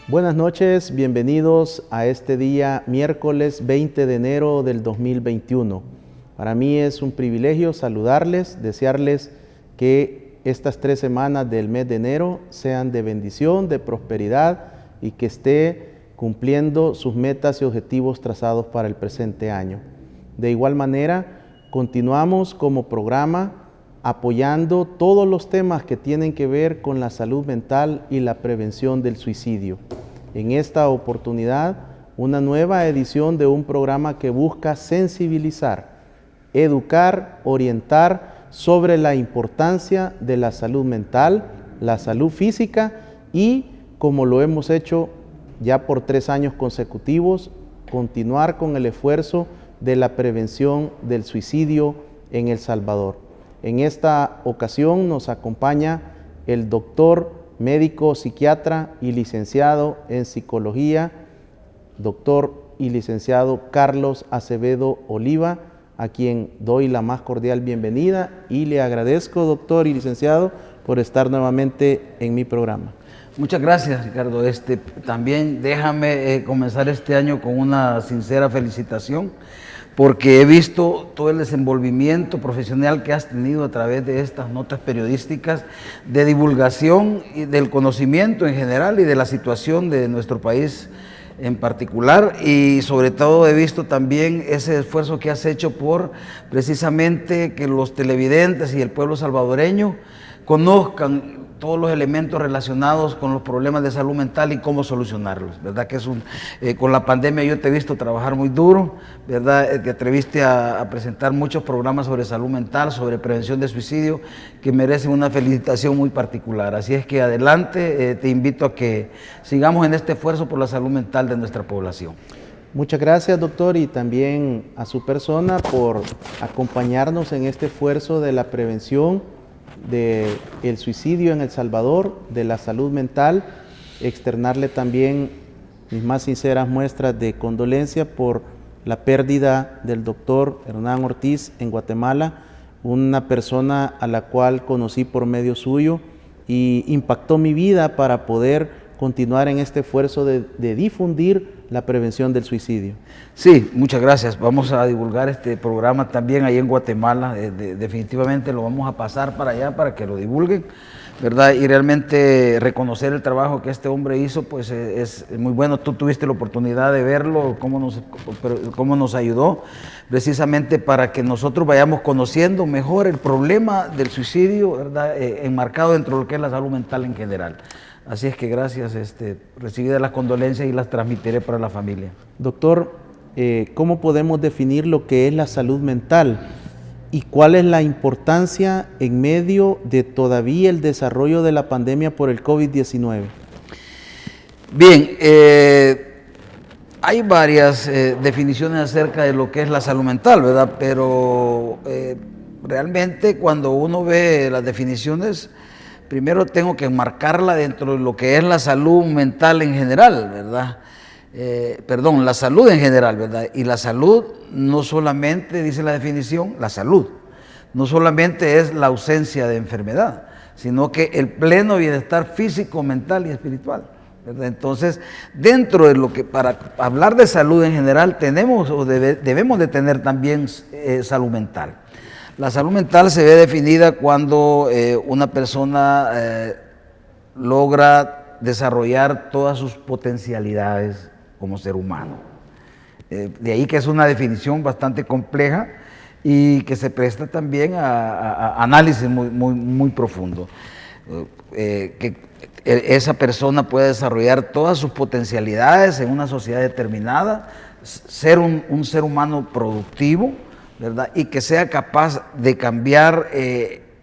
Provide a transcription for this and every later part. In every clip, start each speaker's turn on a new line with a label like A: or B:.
A: Buenas noches, bienvenidos a este día miércoles 20 de enero del 2021. Para mí es un privilegio saludarles, desearles que estas 3 semanas del mes de enero sean de bendición, de prosperidad y que esté cumpliendo sus metas y objetivos trazados para el presente año. De igual manera, continuamos como programa apoyando todos los temas que tienen que ver con la salud mental y la prevención del suicidio. En esta oportunidad, una nueva edición de un programa que busca sensibilizar, educar, orientar sobre la importancia de la salud mental, la salud física y, como lo hemos hecho ya por 3 años consecutivos, continuar con el esfuerzo de la prevención del suicidio en El Salvador. En esta ocasión nos acompaña el doctor médico, psiquiatra y licenciado en psicología, doctor y licenciado Carlos Acevedo Oliva, a quien doy la más cordial bienvenida y le agradezco, doctor y licenciado, por estar nuevamente en mi programa.
B: Muchas gracias, Ricardo. También déjame comenzar este año con una sincera felicitación, porque he visto todo el desenvolvimiento profesional que has tenido a través de estas notas periodísticas de divulgación y del conocimiento en general y de la situación de nuestro país en particular, y sobre todo he visto también ese esfuerzo que has hecho por precisamente que los televidentes y el pueblo salvadoreño conozcan todos los elementos relacionados con los problemas de salud mental y cómo solucionarlos, ¿verdad? Que con la pandemia yo te he visto trabajar muy duro, ¿verdad? Te atreviste a presentar muchos programas sobre salud mental, sobre prevención de suicidio, que merecen una felicitación muy particular. Así es que adelante, te invito a que sigamos en este esfuerzo por la salud mental de nuestra población.
A: Muchas gracias, doctor, y también a su persona por acompañarnos en este esfuerzo de la prevención del suicidio en El Salvador, de la salud mental, externarle también mis más sinceras muestras de condolencia por la pérdida del doctor Hernán Ortiz en Guatemala, una persona a la cual conocí por medio suyo y impactó mi vida para poder continuar en este esfuerzo de difundir la prevención del suicidio.
B: Sí, muchas gracias. Vamos a divulgar este programa también ahí en Guatemala. Definitivamente lo vamos a pasar para allá para que lo divulguen, ¿verdad? Y realmente reconocer el trabajo que este hombre hizo, pues es muy bueno. Tú tuviste la oportunidad de verlo, cómo nos ayudó, precisamente para que nosotros vayamos conociendo mejor el problema del suicidio, ¿verdad? Enmarcado dentro de lo que es la salud mental en general. Así es que gracias, recibidas las condolencias y las transmitiré para la familia.
A: Doctor, ¿cómo podemos definir lo que es la salud mental y cuál es la importancia en medio de todavía el desarrollo de la pandemia por el COVID-19?
B: Bien, hay varias definiciones acerca de lo que es la salud mental, ¿verdad? Pero realmente cuando uno ve las definiciones, primero tengo que enmarcarla dentro de lo que es la salud mental en general, ¿verdad? La salud en general, ¿verdad? Y la salud no solamente, dice la definición, la salud, no solamente es la ausencia de enfermedad, sino que el pleno bienestar físico, mental y espiritual, ¿verdad? Entonces, dentro de lo que, para hablar de salud en general, tenemos o debemos de tener también salud mental. La salud mental se ve definida cuando una persona logra desarrollar todas sus potencialidades como ser humano. De ahí que es una definición bastante compleja y que se presta también a análisis muy profundo. Que esa persona puede desarrollar todas sus potencialidades en una sociedad determinada, ser un ser humano productivo, ¿verdad? Y que sea capaz de cambiar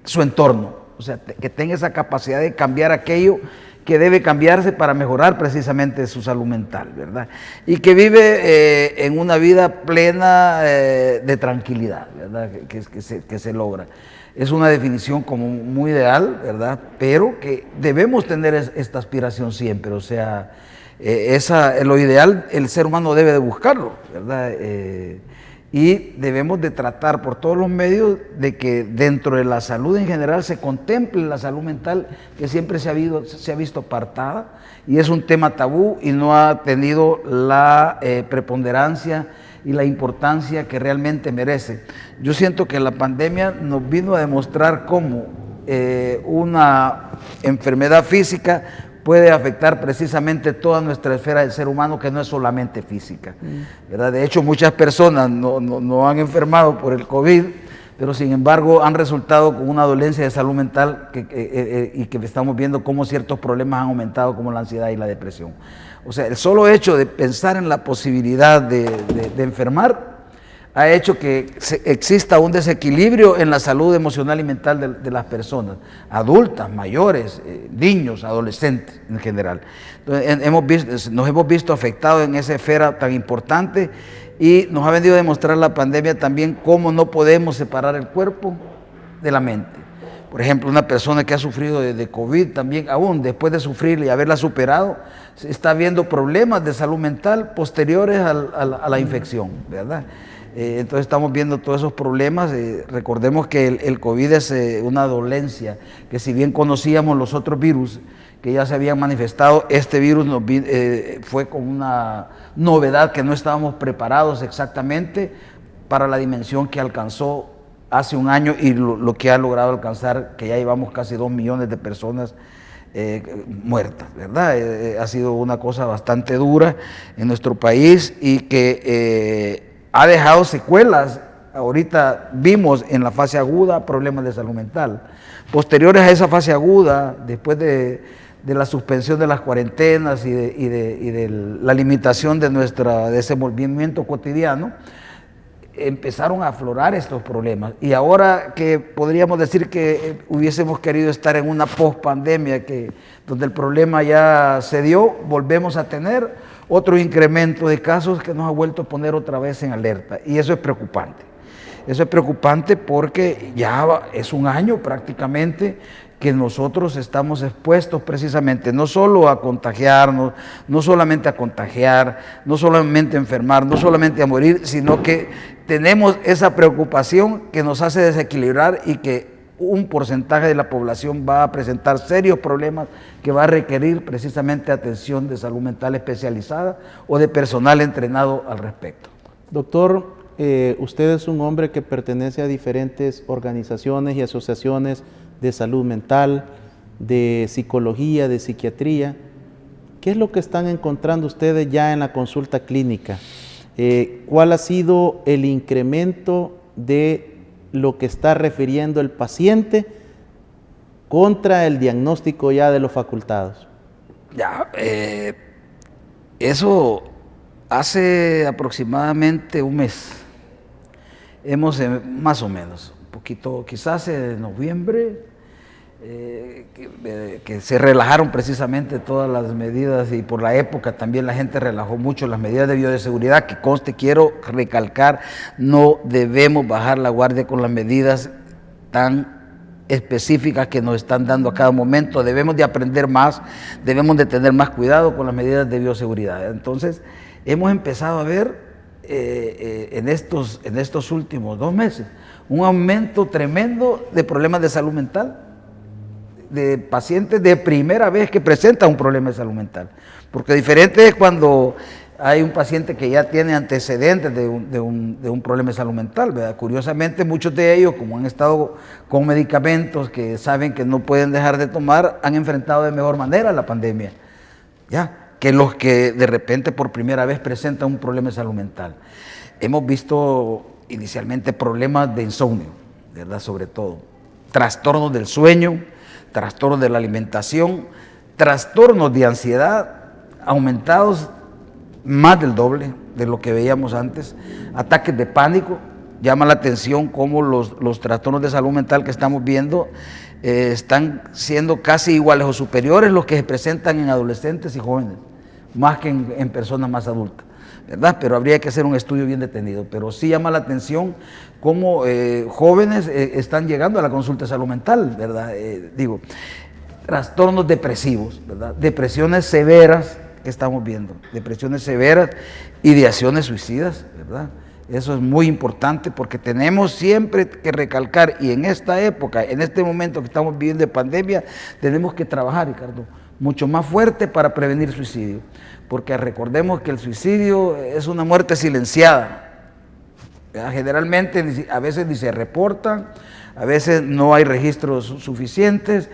B: su entorno, o sea, que tenga esa capacidad de cambiar aquello que debe cambiarse para mejorar precisamente su salud mental, ¿verdad? Y que vive en una vida plena de tranquilidad, ¿verdad? Que se logra. Es una definición como muy ideal, ¿verdad? Pero que debemos tener esta aspiración siempre, o sea, Lo ideal, el ser humano debe de buscarlo, ¿verdad? Y debemos de tratar por todos los medios de que dentro de la salud en general se contemple la salud mental, que siempre se ha visto apartada, y es un tema tabú y no ha tenido la preponderancia y la importancia que realmente merece. Yo siento que la pandemia nos vino a demostrar cómo una enfermedad física puede afectar precisamente toda nuestra esfera del ser humano, que no es solamente física, ¿verdad? De hecho, muchas personas no han enfermado por el COVID, pero sin embargo han resultado con una dolencia de salud mental y que estamos viendo cómo ciertos problemas han aumentado, como la ansiedad y la depresión. O sea, el solo hecho de pensar en la posibilidad de enfermar ha hecho que exista un desequilibrio en la salud emocional y mental de las personas, adultas, mayores, niños, adolescentes en general. Entonces, nos hemos visto afectados en esa esfera tan importante, y nos ha venido a demostrar la pandemia también cómo no podemos separar el cuerpo de la mente. Por ejemplo, una persona que ha sufrido de COVID también, aún después de sufrir y haberla superado, está viendo problemas de salud mental posteriores a la infección, ¿verdad? Entonces estamos viendo todos esos problemas. Recordemos que el COVID es una dolencia, que si bien conocíamos los otros virus que ya se habían manifestado, este virus fue con una novedad que no estábamos preparados exactamente para la dimensión que alcanzó hace un año y lo que ha logrado alcanzar, que ya llevamos casi 2 millones de personas muertas, ¿verdad? Ha sido una cosa bastante dura en nuestro país y que ha dejado secuelas. Ahorita vimos en la fase aguda problemas de salud mental. Posteriores a esa fase aguda, después de la suspensión de las cuarentenas y de la limitación de nuestro desenvolvimiento cotidiano, empezaron a aflorar estos problemas. Y ahora que podríamos decir que hubiésemos querido estar en una post-pandemia, donde el problema ya se dio, volvemos a tener otro incremento de casos que nos ha vuelto a poner otra vez en alerta. Y eso es preocupante. Eso es preocupante porque ya es un año prácticamente que nosotros estamos expuestos precisamente no solo a contagiarnos, no solamente a contagiar, no solamente a enfermar, no solamente a morir, sino que tenemos esa preocupación que nos hace desequilibrar y que un porcentaje de la población va a presentar serios problemas que va a requerir precisamente atención de salud mental especializada o de personal entrenado al respecto.
A: Doctor, usted es un hombre que pertenece a diferentes organizaciones y asociaciones de salud mental, de psicología, de psiquiatría. ¿Qué es lo que están encontrando ustedes ya en la consulta clínica? ¿Cuál ha sido el incremento de lo que está refiriendo el paciente contra el diagnóstico ya de los facultados?
B: Ya, eso hace aproximadamente un mes. Hemos, más o menos, un poquito, quizás en noviembre, que se relajaron precisamente todas las medidas, y por la época también la gente relajó mucho las medidas de bioseguridad, que conste, quiero recalcar, no debemos bajar la guardia con las medidas tan específicas que nos están dando a cada momento. Debemos de aprender más, debemos de tener más cuidado con las medidas de bioseguridad. Entonces, hemos empezado a ver en estos últimos 2 meses un aumento tremendo de problemas de salud mental, de pacientes de primera vez que presentan un problema de salud mental. Porque diferente es cuando hay un paciente que ya tiene antecedentes de un problema de salud mental, ¿verdad? Curiosamente, muchos de ellos, como han estado con medicamentos que saben que no pueden dejar de tomar, han enfrentado de mejor manera la pandemia, ¿ya?, que los que de repente por primera vez presentan un problema de salud mental. Hemos visto inicialmente problemas de insomnio, ¿verdad?, sobre todo, trastornos del sueño, trastornos de la alimentación, trastornos de ansiedad aumentados más del doble de lo que veíamos antes, ataques de pánico. Llama la atención cómo los trastornos de salud mental que estamos viendo están siendo casi iguales o superiores los que se presentan en adolescentes y jóvenes, más que en personas más adultas, ¿verdad? Pero habría que hacer un estudio bien detenido. Pero sí llama la atención cómo jóvenes están llegando a la consulta de salud mental, ¿verdad? Trastornos depresivos, ¿verdad? Depresiones severas que estamos viendo, depresiones severas, ideaciones suicidas, ¿verdad? Eso es muy importante porque tenemos siempre que recalcar, y en esta época, en este momento que estamos viviendo de pandemia, tenemos que trabajar, Ricardo, mucho más fuerte para prevenir suicidio. Porque recordemos que el suicidio es una muerte silenciada. Generalmente, a veces ni se reportan, a veces no hay registros suficientes,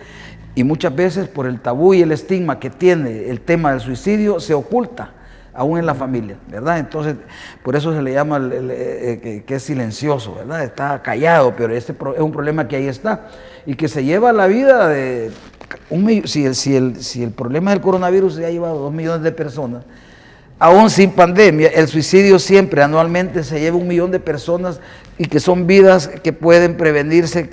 B: y muchas veces por el tabú y el estigma que tiene el tema del suicidio se oculta, aún en la familia, ¿verdad? Entonces, por eso se le llama que es silencioso, ¿verdad? Está callado, pero este es un problema que ahí está y que se lleva la vida de si el problema del coronavirus ya ha llevado 2 millones de personas, aún sin pandemia, el suicidio siempre anualmente se lleva 1 millón de personas y que son vidas que pueden prevenirse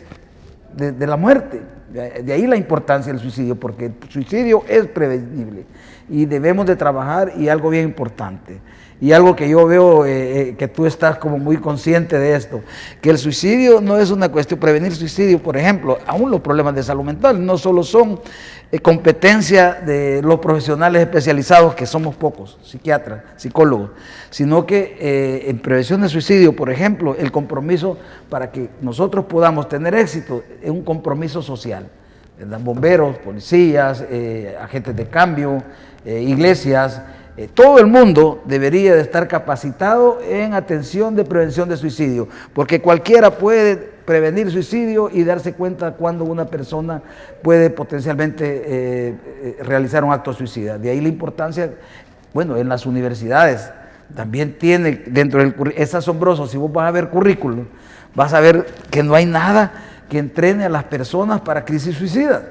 B: de la muerte. De ahí la importancia del suicidio, porque el suicidio es prevenible y debemos de trabajar, y algo bien importante, y algo que yo veo que tú estás como muy consciente de esto, que el suicidio no es una cuestión, prevenir suicidio, por ejemplo, aún los problemas de salud mental no solo son competencia de los profesionales especializados, que somos pocos, psiquiatras, psicólogos, sino que en prevención de suicidio, por ejemplo, el compromiso para que nosotros podamos tener éxito es un compromiso social, ¿verdad? Bomberos, policías, agentes de cambio, iglesias, todo el mundo debería de estar capacitado en atención de prevención de suicidio, porque cualquiera puede prevenir suicidio y darse cuenta cuando una persona puede potencialmente realizar un acto suicida. De ahí la importancia, bueno, en las universidades también tiene dentro del currículum, es asombroso, si vos vas a ver currículum, vas a ver que no hay nada que entrene a las personas para crisis suicida,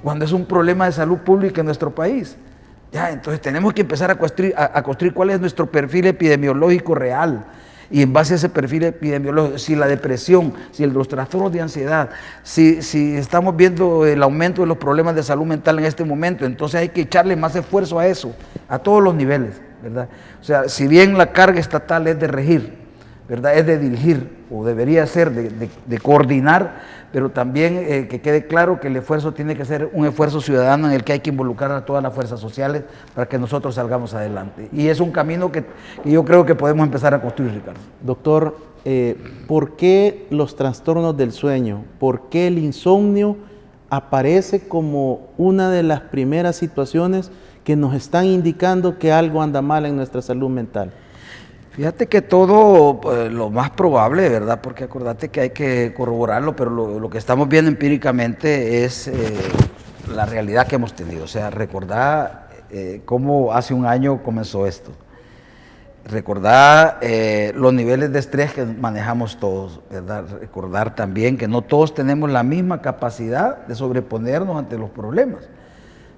B: cuando es un problema de salud pública en nuestro país. Ya, entonces tenemos que empezar a construir cuál es nuestro perfil epidemiológico real, y en base a ese perfil epidemiológico, si la depresión, si los trastornos de ansiedad, si estamos viendo el aumento de los problemas de salud mental en este momento, entonces hay que echarle más esfuerzo a eso, a todos los niveles, ¿verdad? O sea, si bien la carga estatal es de regir, ¿verdad? Es de dirigir, o debería ser de coordinar, pero también que quede claro que el esfuerzo tiene que ser un esfuerzo ciudadano en el que hay que involucrar a todas las fuerzas sociales para que nosotros salgamos adelante. Y es un camino que yo creo que podemos empezar a construir, Ricardo.
A: Doctor, ¿por qué los trastornos del sueño, por qué el insomnio aparece como una de las primeras situaciones que nos están indicando que algo anda mal en nuestra salud mental?
B: Fíjate que todo, lo más probable, ¿verdad? Porque acordate que hay que corroborarlo, pero lo que estamos viendo empíricamente es la realidad que hemos tenido. O sea, recordar cómo hace un año comenzó esto. Recordar los niveles de estrés que manejamos todos, ¿verdad? Recordar también que no todos tenemos la misma capacidad de sobreponernos ante los problemas,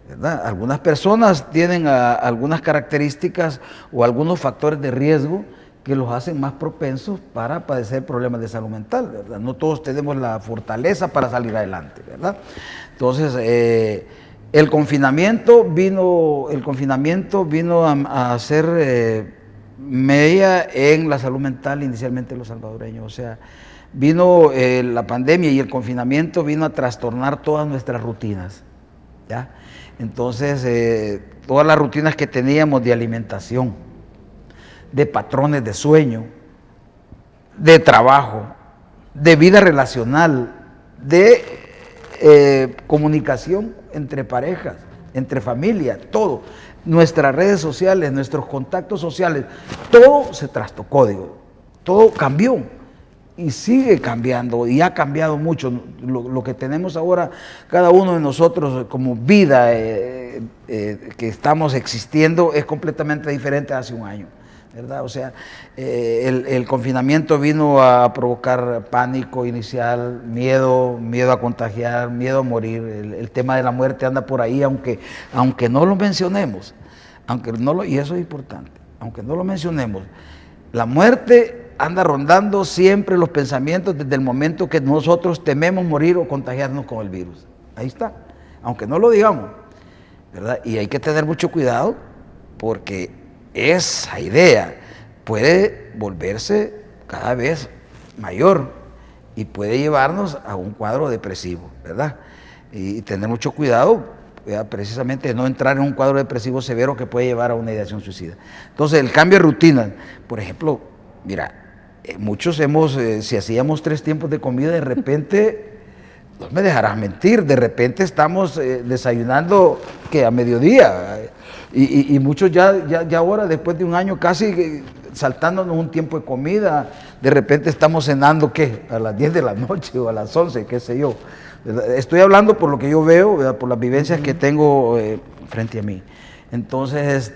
B: ¿verdad? Algunas personas tienen algunas características o algunos factores de riesgo que los hacen más propensos para padecer problemas de salud mental, ¿verdad? No todos tenemos la fortaleza para salir adelante, ¿verdad? Entonces, el confinamiento vino a hacer media en la salud mental inicialmente de los salvadoreños. O sea, vino la pandemia y el confinamiento vino a trastornar todas nuestras rutinas, ¿ya? Entonces, todas las rutinas que teníamos de alimentación, de patrones de sueño, de trabajo, de vida relacional, de comunicación entre parejas, entre familias, todo. Nuestras redes sociales, nuestros contactos sociales, todo se trastocó, digo, todo cambió. Y sigue cambiando, y ha cambiado mucho. Lo que tenemos ahora, cada uno de nosotros como vida que estamos existiendo, es completamente diferente a hace un año, ¿verdad? O sea, el confinamiento vino a provocar pánico inicial, miedo a contagiar, miedo a morir. El tema de la muerte anda por ahí, aunque no lo mencionemos, y eso es importante, aunque no lo mencionemos, la muerte anda rondando siempre los pensamientos desde el momento que nosotros tememos morir o contagiarnos con el virus. Ahí está, aunque no lo digamos, ¿verdad? Y hay que tener mucho cuidado porque esa idea puede volverse cada vez mayor y puede llevarnos a un cuadro depresivo, ¿verdad? Y tener mucho cuidado precisamente de no entrar en un cuadro depresivo severo que puede llevar a una ideación suicida. Entonces, el cambio de rutina, por ejemplo, mira, muchos si hacíamos 3 tiempos de comida, de repente, no me dejarás mentir, de repente estamos desayunando que a mediodía, y muchos ya ahora, después de un año casi saltándonos un tiempo de comida, de repente estamos cenando, ¿qué? A las 10 de la noche o a las 11, qué sé yo. Estoy hablando por lo que yo veo, ¿verdad? Por las vivencias que tengo frente a mí. Entonces,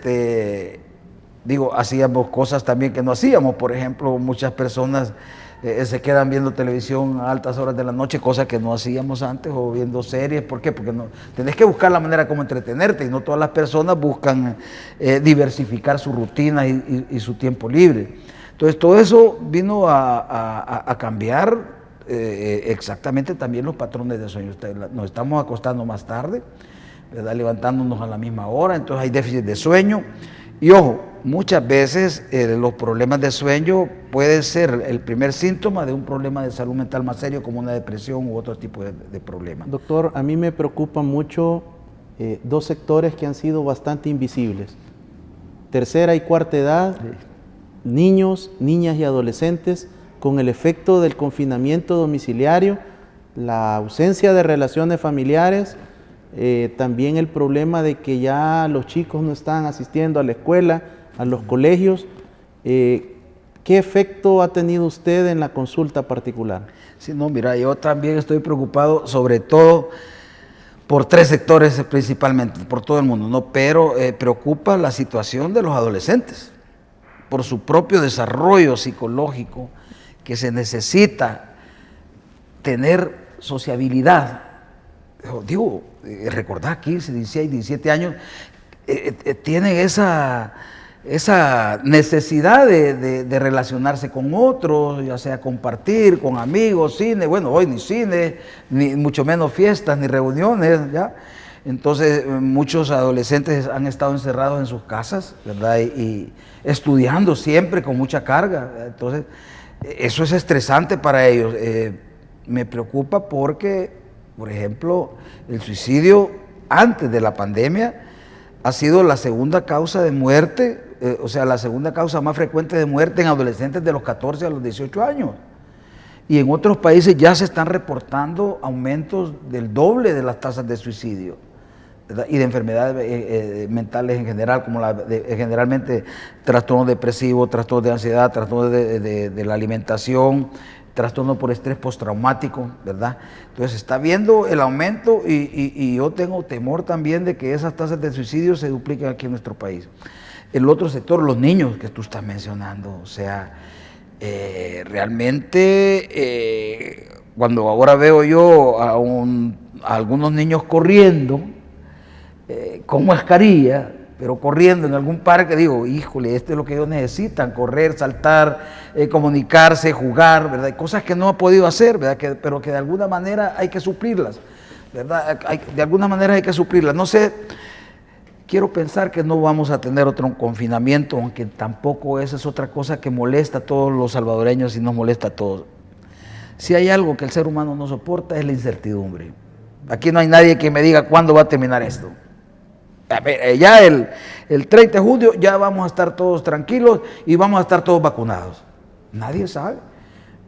B: digo, hacíamos cosas también que no hacíamos. Por ejemplo, muchas personas se quedan viendo televisión a altas horas de la noche, cosas que no hacíamos antes, o viendo series. ¿Por qué? Porque tenés que buscar la manera como entretenerte, y no todas las personas buscan diversificar su rutina y su tiempo libre. Entonces, todo eso vino a cambiar exactamente también los patrones de sueño. Nos estamos acostando más tarde, ¿verdad? Levantándonos a la misma hora, entonces hay déficit de sueño. Y ojo, muchas veces los problemas de sueño pueden ser el primer síntoma de un problema de salud mental más serio, como una depresión u otro tipo de problemas.
A: Doctor, a mí me preocupan mucho 2 sectores que han sido bastante invisibles: tercera y cuarta edad, niños, niñas y adolescentes, con el efecto del confinamiento domiciliario, la ausencia de relaciones familiares, también el problema de que ya los chicos no están asistiendo a la escuela, a los colegios. ¿Qué efecto ha tenido usted en la consulta particular?
B: Sí, no, mira, yo también estoy preocupado, sobre todo por 3 sectores principalmente, por todo el mundo, ¿no? Pero preocupa la situación de los adolescentes, por su propio desarrollo psicológico, que se necesita tener sociabilidad. Digo, recordad, 15, 16, 17 años, tienen esa necesidad de relacionarse con otros, ya sea compartir con amigos, cine. Bueno, hoy ni cine, ni mucho menos fiestas, ni reuniones, ¿ya? Entonces, muchos adolescentes han estado encerrados en sus casas, ¿verdad? Y estudiando siempre con mucha carga. Entonces, eso es estresante para ellos. Me preocupa porque, por ejemplo, el suicidio antes de la pandemia ha sido la segunda causa de muerte, o sea, la segunda causa más frecuente de muerte en adolescentes de los 14 a los 18 años. Y en otros países ya se están reportando aumentos del doble de las tasas de suicidio, ¿verdad? Y de enfermedades mentales en general, como generalmente trastornos depresivos, trastornos de ansiedad, trastornos de la alimentación, trastorno por estrés postraumático, ¿verdad? Entonces se está viendo el aumento, y yo tengo temor también de que esas tasas de suicidio se dupliquen aquí en nuestro país. El otro sector, los niños que tú estás mencionando, o sea, realmente cuando ahora veo yo a algunos niños corriendo con mascarilla, pero corriendo en algún parque, digo, híjole, esto es lo que ellos necesitan: correr, saltar, comunicarse, jugar, ¿verdad? Hay cosas que no ha podido hacer, ¿verdad? Pero que de alguna manera hay que suplirlas, ¿verdad? De alguna manera hay que suplirlas. No sé, quiero pensar que no vamos a tener otro confinamiento, aunque tampoco esa es otra cosa que molesta a todos los salvadoreños y nos molesta a todos. Si hay algo que el ser humano no soporta, es la incertidumbre. Aquí no hay nadie que me diga cuándo va a terminar esto. Ya el 30 de junio ya vamos a estar todos tranquilos y vamos a estar todos vacunados. Nadie sabe,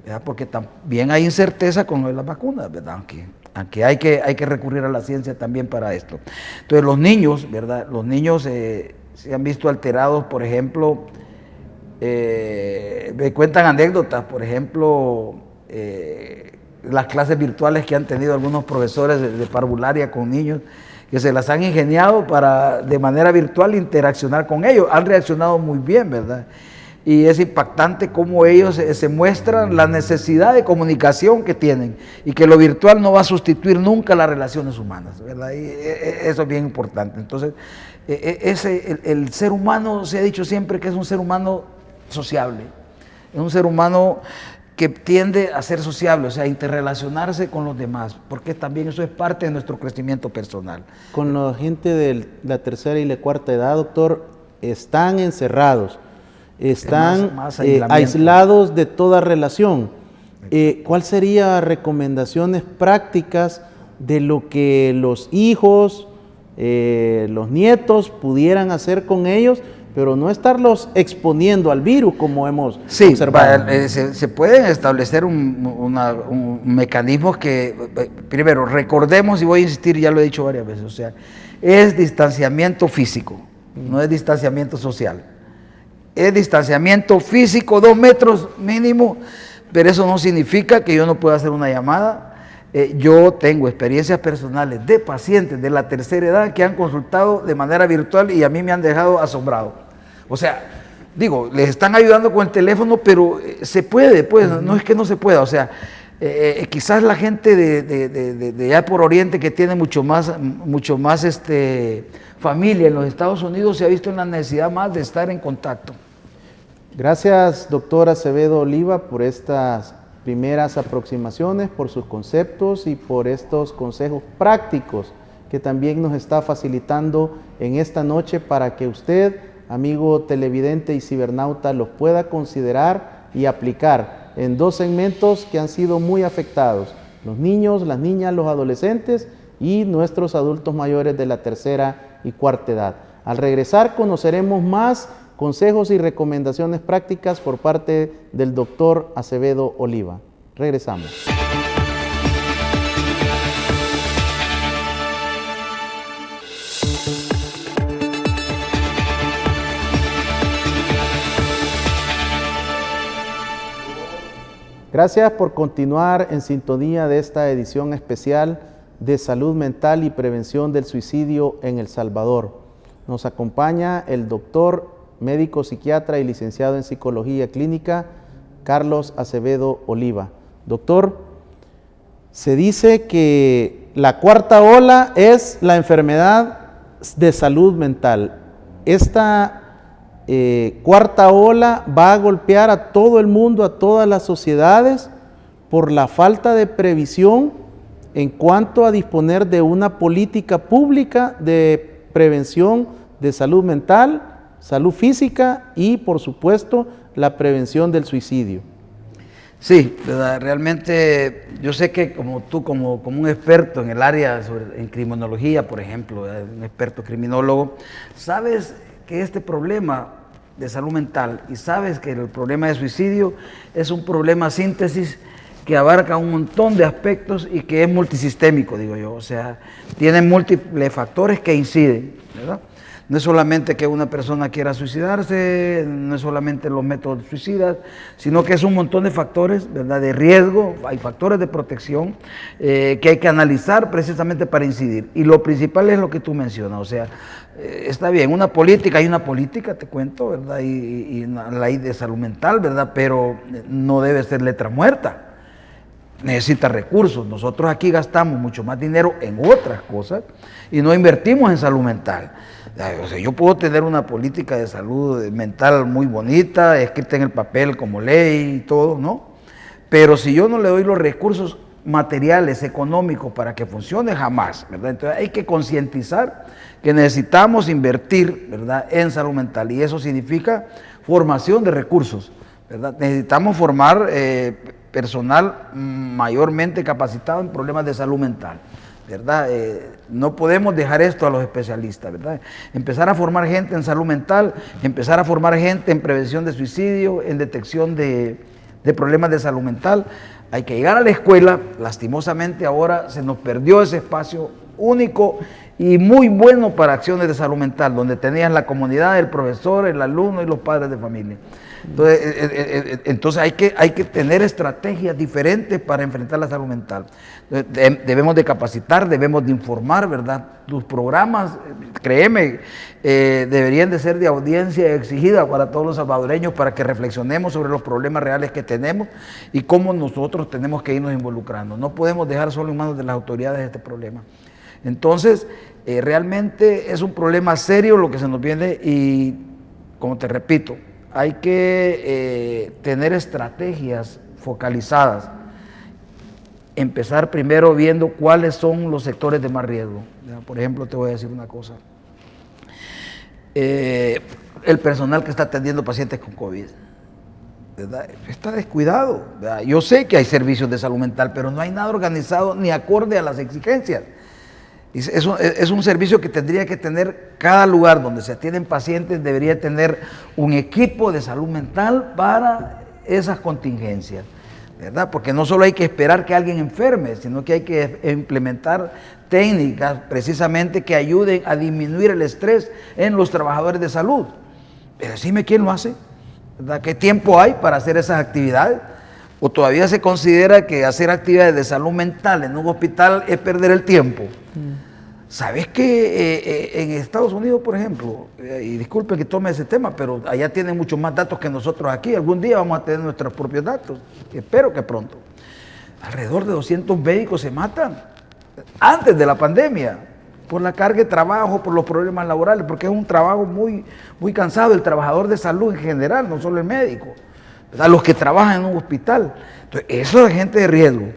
B: ¿verdad? Porque también hay incerteza con lo de las vacunas, ¿verdad? Aunque hay que recurrir a la ciencia también para esto. Entonces los niños, ¿verdad? Los niños se han visto alterados, por ejemplo, me cuentan anécdotas, por ejemplo, las clases virtuales que han tenido algunos profesores de parvularia con niños, que se las han ingeniado para de manera virtual interaccionar con ellos. Han reaccionado muy bien, ¿verdad? Y es impactante cómo ellos se muestran la necesidad de comunicación que tienen, y que lo virtual no va a sustituir nunca las relaciones humanas, ¿verdad? Y eso es bien importante. Entonces, el ser humano, se ha dicho siempre que es un ser humano sociable, es un ser humano que tiende a ser sociable, o sea, a interrelacionarse con los demás, porque también eso es parte de nuestro crecimiento personal.
A: Con la gente de la tercera y la cuarta edad, doctor, están encerrados, están
B: más
A: aislados de toda relación. ¿Cuál serían recomendaciones prácticas de lo que los hijos, los nietos pudieran hacer con ellos, pero no estarlos exponiendo al virus como hemos observado.
B: Se pueden establecer un mecanismo que, primero, recordemos, y voy a insistir, ya lo he dicho varias veces, o sea, es distanciamiento físico, no es distanciamiento social. Es distanciamiento físico, 2 metros mínimo, pero eso no significa que yo no pueda hacer una llamada. Yo tengo experiencias personales de pacientes de la tercera edad que han consultado de manera virtual y a mí me han dejado asombrado. O sea, digo, les están ayudando con el teléfono, pero se puede, pues, no es que no se pueda. O sea, quizás la gente de allá por Oriente, que tiene mucho más familia en los Estados Unidos, se ha visto en la necesidad más de estar en contacto.
A: Gracias, doctor Acevedo Oliva, por estas primeras aproximaciones, por sus conceptos y por estos consejos prácticos que también nos está facilitando en esta noche para que usted, amigo televidente y cibernauta, los pueda considerar y aplicar en 2 segmentos que han sido muy afectados: los niños, las niñas, los adolescentes y nuestros adultos mayores de la tercera y cuarta edad. Al regresar conoceremos más consejos y recomendaciones prácticas por parte del doctor Acevedo Oliva. Regresamos. Gracias por continuar en sintonía de esta edición especial de Salud Mental y Prevención del Suicidio en El Salvador. Nos acompaña el doctor, médico psiquiatra y licenciado en Psicología Clínica, Carlos Acevedo Oliva. Doctor, se dice que la 4ª ola es la enfermedad de salud mental. Esta 4ª ola va a golpear a todo el mundo, a todas las sociedades, por la falta de previsión en cuanto a disponer de una política pública de prevención de salud mental, salud física y, por supuesto, la prevención del suicidio.
B: Sí, ¿verdad? Realmente yo sé que como tú, como un experto en el área, en criminología, por ejemplo, un experto criminólogo, sabes que este problema de salud mental y sabes que el problema de suicidio es un problema síntesis que abarca un montón de aspectos y que es multisistémico, digo yo. O sea, tiene múltiples factores que inciden, ¿verdad? No es solamente que una persona quiera suicidarse, no es solamente los métodos suicidas, sino que es un montón de factores, ¿verdad?, de riesgo, hay factores de protección que hay que analizar precisamente para incidir. Y lo principal es lo que tú mencionas, o sea, está bien, hay una política, te cuento, ¿verdad?, y una ley de salud mental, ¿verdad?, pero no debe ser letra muerta. Necesita recursos. Nosotros aquí gastamos mucho más dinero en otras cosas y no invertimos en salud mental. O sea, yo puedo tener una política de salud mental muy bonita, escrita en el papel como ley y todo, ¿no? Pero si yo no le doy los recursos materiales, económicos para que funcione, jamás, ¿verdad? Entonces hay que concientizar que necesitamos invertir, ¿verdad?, en salud mental, y eso significa formación de recursos, ¿verdad? Necesitamos formar personal mayormente capacitado en problemas de salud mental, ¿verdad? No podemos dejar esto a los especialistas, ¿verdad? Empezar a formar gente en salud mental, empezar a formar gente en prevención de suicidio, en detección de problemas de salud mental. Hay que llegar a la escuela. Lastimosamente ahora se nos perdió ese espacio único y muy bueno para acciones de salud mental, donde tenías la comunidad, el profesor, el alumno y los padres de familia. Entonces hay que tener estrategias diferentes para enfrentar la salud mental. Debemos de capacitar, debemos de informar, ¿verdad? Tus programas, créeme, deberían de ser de audiencia exigida para todos los salvadoreños, para que reflexionemos sobre los problemas reales que tenemos y cómo nosotros tenemos que irnos involucrando. No podemos dejar solo en manos de las autoridades este problema. Entonces, realmente es un problema serio lo que se nos viene y, como te repito, hay que tener estrategias focalizadas. Empezar primero viendo cuáles son los sectores de más riesgo. Por ejemplo, te voy a decir una cosa. El personal que está atendiendo pacientes con COVID, ¿verdad?, está descuidado, ¿verdad? Yo sé que hay servicios de salud mental, pero no hay nada organizado ni acorde a las exigencias. Es un servicio que tendría que tener cada lugar donde se atienden pacientes, debería tener un equipo de salud mental para esas contingencias, ¿verdad? Porque no solo hay que esperar que alguien enferme, sino que hay que implementar técnicas precisamente que ayuden a disminuir el estrés en los trabajadores de salud. Pero decime quién lo hace, ¿verdad? ¿Qué tiempo hay para hacer esas actividades? ¿O todavía se considera que hacer actividades de salud mental en un hospital es perder el tiempo? ¿Sabes que en Estados Unidos, por ejemplo, y disculpen que tome ese tema, pero allá tienen muchos más datos que nosotros aquí, algún día vamos a tener nuestros propios datos, espero que pronto. Alrededor de 200 médicos se matan antes de la pandemia, por la carga de trabajo, por los problemas laborales, porque es un trabajo muy, muy cansado, el trabajador de salud en general, no solo el médico, ¿verdad? Los que trabajan en un hospital. Entonces, eso es gente de riesgo,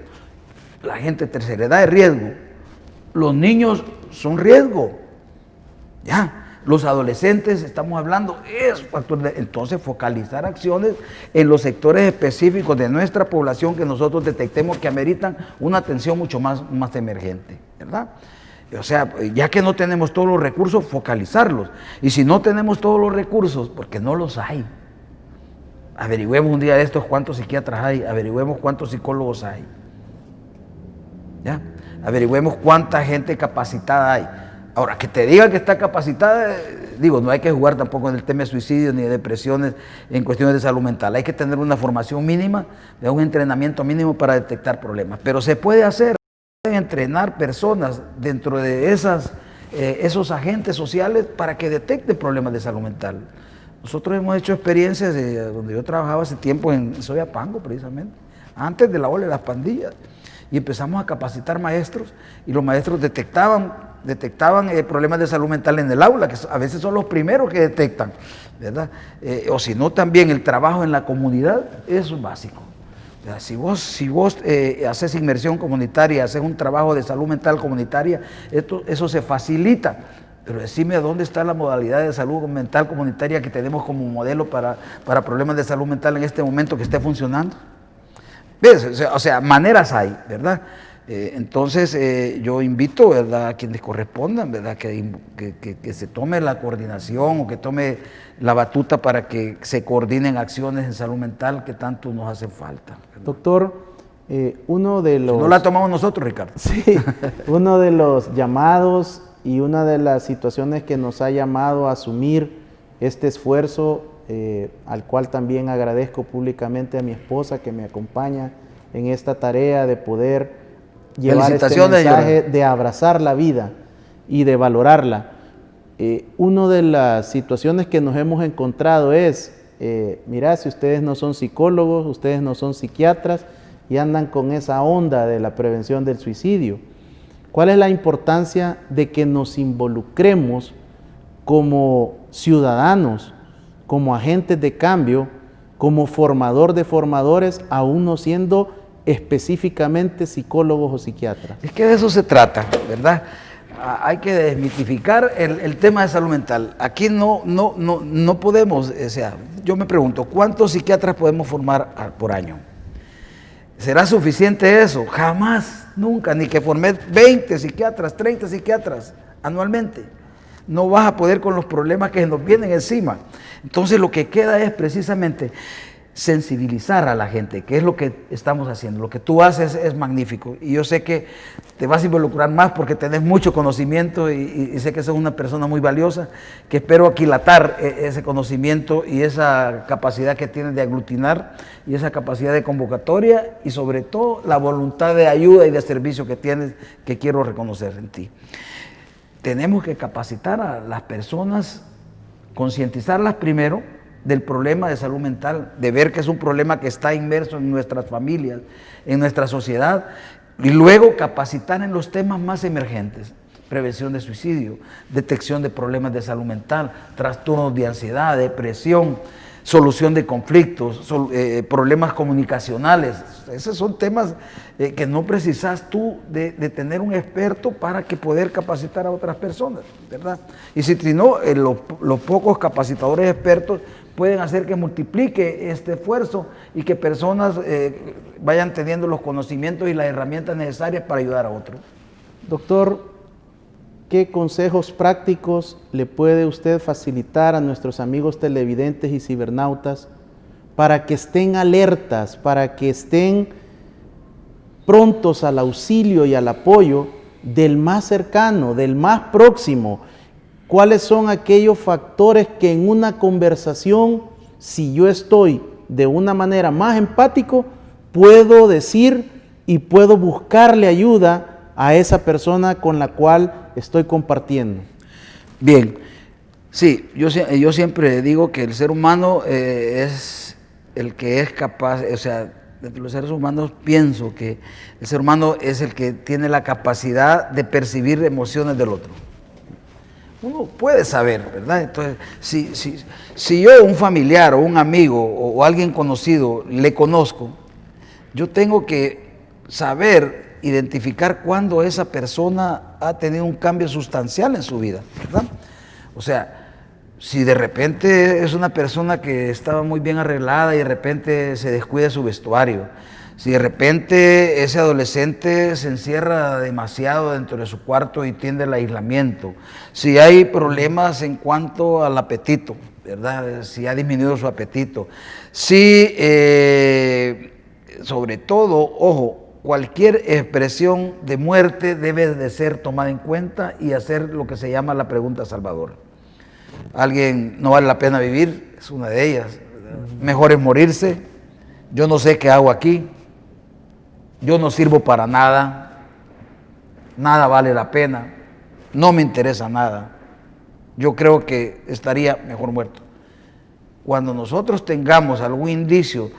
B: la gente de tercera edad de riesgo, los niños son riesgo, ya, los adolescentes, estamos hablando, es factor de, entonces focalizar acciones en los sectores específicos de nuestra población que nosotros detectemos que ameritan una atención mucho más emergente, ¿verdad? O sea, ya que no tenemos todos los recursos, focalizarlos. Y si no tenemos todos los recursos, porque no los hay, averigüemos un día de estos cuántos psiquiatras hay, averigüemos cuántos psicólogos hay, ¿ya? Averigüemos cuánta gente capacitada hay. Ahora, que te diga que está capacitada, digo, no hay que jugar tampoco en el tema de suicidio ni de depresiones en cuestiones de salud mental. Hay que tener una formación mínima, un entrenamiento mínimo para detectar problemas. Pero se puede hacer, pueden entrenar personas dentro de esos agentes sociales para que detecten problemas de salud mental. Nosotros hemos hecho experiencias donde yo trabajaba hace tiempo en Soyapango, precisamente, antes de la ola de las pandillas. Y empezamos a capacitar maestros y los maestros detectaban problemas de salud mental en el aula, que a veces son los primeros que detectan, ¿verdad? O si no, también el trabajo en la comunidad, eso es básico. Si vos haces inmersión comunitaria, haces un trabajo de salud mental comunitaria, eso se facilita. Pero decime dónde está la modalidad de salud mental comunitaria que tenemos como modelo para problemas de salud mental en este momento que esté funcionando. ¿Ves? O sea, maneras hay, ¿verdad? Entonces yo invito, ¿verdad?, a quienes correspondan, ¿verdad?, que se tome la coordinación o que tome la batuta para que se coordinen acciones en salud mental que tanto nos hacen falta, ¿verdad?
A: Doctor, uno de los...
B: No la tomamos nosotros, Ricardo.
A: Sí, uno de los llamados y una de las situaciones que nos ha llamado a asumir este esfuerzo, al cual también agradezco públicamente a mi esposa que me acompaña en esta tarea de poder llevar este mensaje de abrazar la vida y de valorarla. Una de las situaciones que nos hemos encontrado es, mira, si ustedes no son psicólogos, ustedes no son psiquiatras y andan con esa onda de la prevención del suicidio. ¿Cuál es la importancia de que nos involucremos como ciudadanos, como agentes de cambio, como formador de formadores, aún no siendo específicamente psicólogos o psiquiatras?
B: Es que de eso se trata, ¿verdad? Hay que desmitificar el tema de salud mental. Aquí no podemos, o sea, yo me pregunto, ¿cuántos psiquiatras podemos formar por año? ¿Será suficiente eso? Jamás, nunca, ni que formé 20 psiquiatras, 30 psiquiatras anualmente. No vas a poder con los problemas que nos vienen encima. Entonces lo que queda es precisamente sensibilizar a la gente, que es lo que estamos haciendo. Lo que tú haces es magnífico y yo sé que te vas a involucrar más porque tenés mucho conocimiento y sé que sos una persona muy valiosa, que espero aquilatar ese conocimiento y esa capacidad que tienes de aglutinar y esa capacidad de convocatoria y sobre todo la voluntad de ayuda y de servicio que tienes, que quiero reconocer en ti. Tenemos que capacitar a las personas, concientizarlas primero del problema de salud mental, de ver que es un problema que está inmerso en nuestras familias, en nuestra sociedad, y luego capacitar en los temas más emergentes: prevención de suicidio, detección de problemas de salud mental, trastornos de ansiedad, depresión, solución de conflictos, problemas comunicacionales. Esos son temas que no precisas tú de tener un experto para que poder capacitar a otras personas, ¿verdad? Y si no, los pocos capacitadores expertos pueden hacer que multiplique este esfuerzo y que personas vayan teniendo los conocimientos y las herramientas necesarias para ayudar a otros.
A: Doctor, ¿qué consejos prácticos le puede usted facilitar a nuestros amigos televidentes y cibernautas para que estén alertas, para que estén prontos al auxilio y al apoyo del más cercano, del más próximo? ¿Cuáles son aquellos factores que en una conversación, si yo estoy de una manera más empático, puedo decir y puedo buscarle ayuda a esa persona con la cual estoy compartiendo?
B: Bien, sí, yo siempre digo que el ser humano es el que es capaz, o sea, de los seres humanos pienso que el ser humano es el que tiene la capacidad de percibir emociones del otro. Uno puede saber, ¿verdad? Entonces, si yo, un familiar o un amigo o alguien conocido, le conozco, yo tengo que saber identificar cuándo esa persona ha tenido un cambio sustancial en su vida, ¿verdad? O sea, si de repente es una persona que estaba muy bien arreglada y de repente se descuida su vestuario, si de repente ese adolescente se encierra demasiado dentro de su cuarto y tiende al aislamiento, si hay problemas en cuanto al apetito, ¿verdad? Si ha disminuido su apetito, si sobre todo, ojo, cualquier expresión de muerte debe de ser tomada en cuenta y hacer lo que se llama la pregunta salvadora. Alguien no vale la pena vivir, es una de ellas. Mejor es morirse. Yo no sé qué hago aquí. Yo no sirvo para nada. Nada vale la pena. No me interesa nada. Yo creo que estaría mejor muerto. Cuando nosotros tengamos algún indicio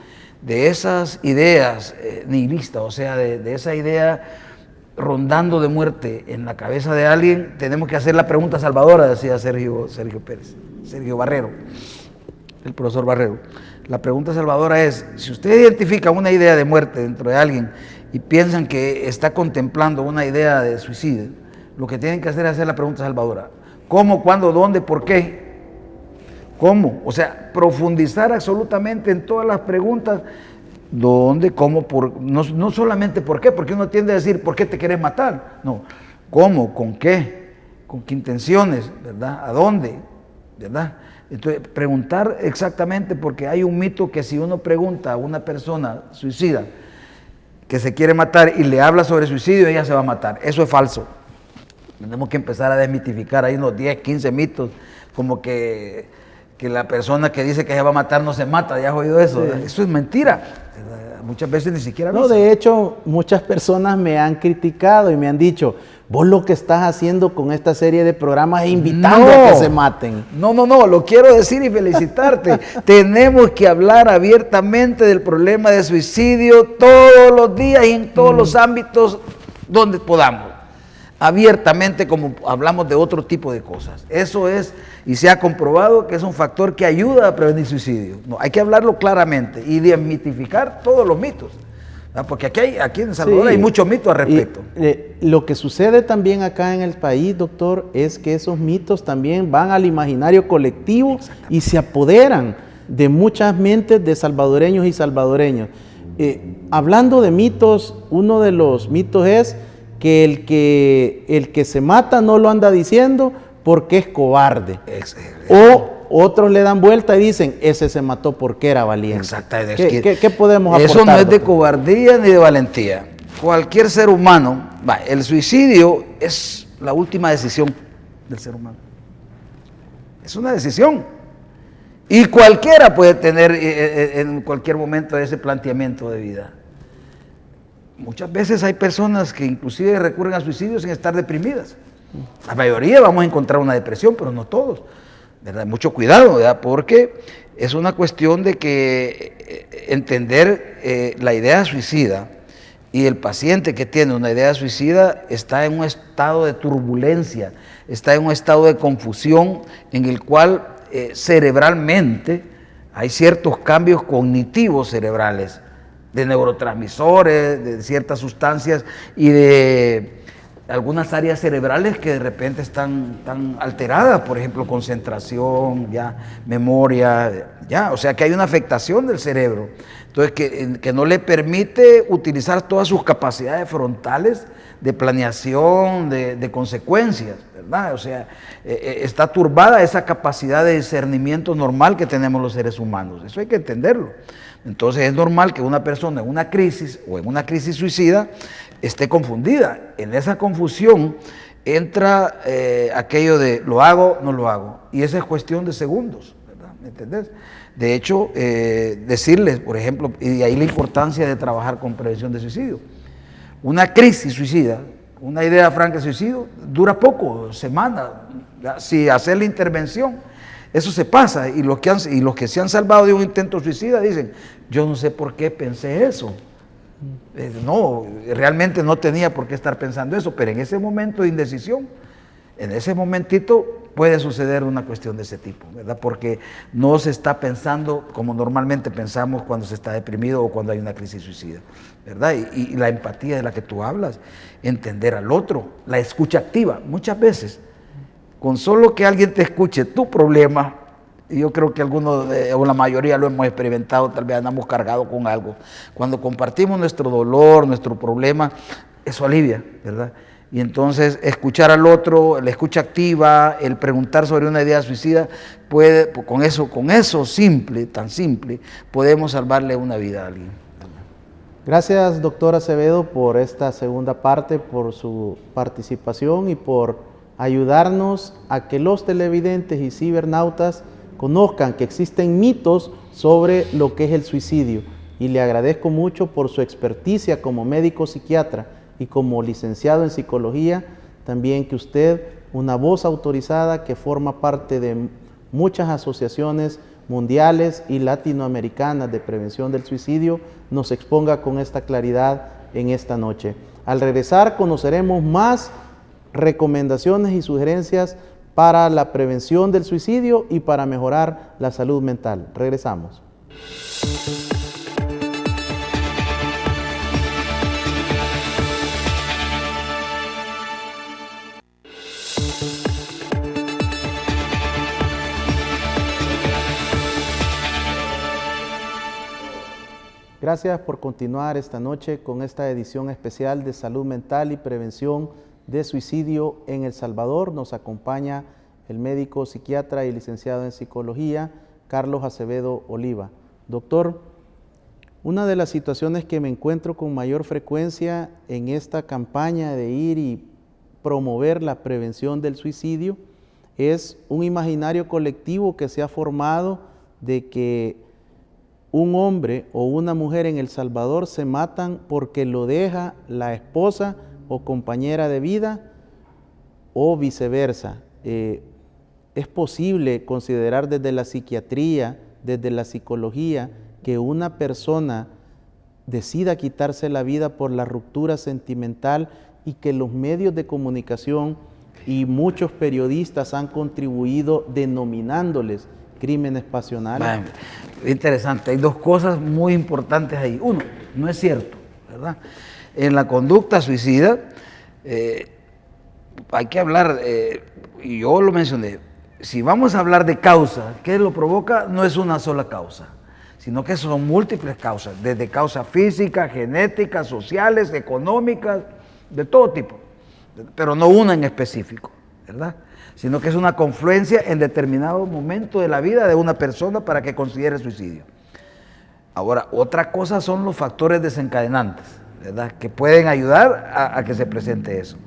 B: de esas ideas nihilistas, o sea, de esa idea rondando de muerte en la cabeza de alguien, tenemos que hacer la pregunta salvadora, decía Sergio Barrero, el profesor Barrero. La pregunta salvadora es, si usted identifica una idea de muerte dentro de alguien y piensan que está contemplando una idea de suicidio, lo que tienen que hacer es hacer la pregunta salvadora. ¿Cómo, cuándo, dónde, por qué? ¿Cómo? O sea, profundizar absolutamente en todas las preguntas. ¿Dónde? ¿Cómo? No solamente por qué, porque uno tiende a decir, ¿por qué te querés matar? No. ¿Cómo? ¿Con qué? ¿Con qué intenciones? ¿Verdad? ¿A dónde? ¿Verdad? Entonces, preguntar exactamente, porque hay un mito que si uno pregunta a una persona suicida que se quiere matar y le habla sobre suicidio, ella se va a matar. Eso es falso. Tenemos que empezar a desmitificar ahí unos 10, 15 mitos, como que la persona que dice que se va a matar no se mata. ¿Ya has oído eso? Sí. Eso es mentira. Muchas veces ni siquiera...
A: No, de hecho, muchas personas me han criticado y me han dicho, vos lo que estás haciendo con esta serie de programas es invitando a que se maten.
B: No, lo quiero decir y felicitarte. Tenemos que hablar abiertamente del problema de suicidio todos los días y en todos los ámbitos donde podamos. Abiertamente, como hablamos de otro tipo de cosas. Eso es, y se ha comprobado que es un factor que ayuda a prevenir suicidio. No, hay que hablarlo claramente y desmitificar todos los mitos. ¿No? Porque aquí en El Salvador hay muchos mitos al respecto.
A: Lo que sucede también acá en el país, doctor, es que esos mitos también van al imaginario colectivo y se apoderan de muchas mentes de salvadoreños y salvadoreños. Hablando de mitos, uno de los mitos es que el que se mata no lo anda diciendo porque es cobarde. O otros le dan vuelta y dicen, ese se mató porque era valiente.
B: Exactamente.
A: ¿Qué podemos aportar?
B: Eso no es de cobardía ni de valentía. Cualquier ser humano, el suicidio es la última decisión del ser humano. Es una decisión. Y cualquiera puede tener en cualquier momento ese planteamiento de vida. Muchas veces hay personas que inclusive recurren al suicidio sin estar deprimidas. La mayoría vamos a encontrar una depresión, pero no todos, ¿verdad? Mucho cuidado, ¿verdad? Porque es una cuestión de que entender la idea suicida y el paciente que tiene una idea suicida está en un estado de turbulencia, está en un estado de confusión en el cual cerebralmente hay ciertos cambios cognitivos cerebrales, de neurotransmisores, de ciertas sustancias y de algunas áreas cerebrales que de repente están alteradas, por ejemplo, concentración, ya, memoria, ya, o sea que hay una afectación del cerebro. Entonces, que no le permite utilizar todas sus capacidades frontales de planeación, de consecuencias, ¿verdad? O sea, está turbada esa capacidad de discernimiento normal que tenemos los seres humanos. Eso hay que entenderlo. Entonces, es normal que una persona en una crisis o en una crisis suicida esté confundida. En esa confusión entra aquello de lo hago, no lo hago. Y esa es cuestión de segundos, ¿verdad? ¿Me entendés? De hecho, decirles, por ejemplo, y de ahí la importancia de trabajar con prevención de suicidio. Una crisis suicida, una idea franca de suicidio, dura poco, semanas. Si hacer la intervención, eso se pasa. Y los que se han salvado de un intento suicida dicen, yo no sé por qué pensé eso. No, realmente no tenía por qué estar pensando eso, pero en ese momento de indecisión, en ese momentito puede suceder una cuestión de ese tipo, ¿verdad? Porque no se está pensando como normalmente pensamos cuando se está deprimido o cuando hay una crisis suicida, ¿verdad? Y la empatía de la que tú hablas, entender al otro, la escucha activa, muchas veces, con solo que alguien te escuche tu problema, y yo creo que algunos o la mayoría lo hemos experimentado, tal vez andamos cargados con algo. Cuando compartimos nuestro dolor, nuestro problema, eso alivia, ¿verdad? Y entonces escuchar al otro, la escucha activa, el preguntar sobre una idea suicida, con eso simple, tan simple, podemos salvarle una vida a alguien.
A: Gracias, doctor Acevedo, por esta segunda parte, por su participación y por ayudarnos a que los televidentes y cibernautas conozcan que existen mitos sobre lo que es el suicidio. Y le agradezco mucho por su experticia como médico psiquiatra y como licenciado en psicología, también que usted, una voz autorizada que forma parte de muchas asociaciones mundiales y latinoamericanas de prevención del suicidio, nos exponga con esta claridad en esta noche. Al regresar conoceremos más recomendaciones y sugerencias para la prevención del suicidio y para mejorar la salud mental. Regresamos. Gracias por continuar esta noche con esta edición especial de Salud Mental y Prevención de Suicidio en El Salvador. Nos acompaña el médico psiquiatra y licenciado en psicología, Carlos Acevedo Oliva. Doctor, una de las situaciones que me encuentro con mayor frecuencia en esta campaña de ir y promover la prevención del suicidio es un imaginario colectivo que se ha formado de que un hombre o una mujer en El Salvador se matan porque lo deja la esposa o compañera de vida o viceversa. Es posible considerar desde la psiquiatría, desde la psicología, que una persona decida quitarse la vida por la ruptura sentimental y que los medios de comunicación y muchos periodistas han contribuido denominándoles crímenes pasionales.
B: Bueno, interesante, hay dos cosas muy importantes ahí. Uno, no es cierto, ¿verdad? En la conducta suicida hay que hablar, y yo lo mencioné, si vamos a hablar de causa, ¿qué lo provoca? No es una sola causa, sino que son múltiples causas, desde causas físicas, genéticas, sociales, económicas, de todo tipo, pero no una en específico, ¿verdad? Sino que es una confluencia en determinado momento de la vida de una persona para que considere suicidio. Ahora, otra cosa son los factores desencadenantes, ¿verdad?, que pueden ayudar a que se presente eso.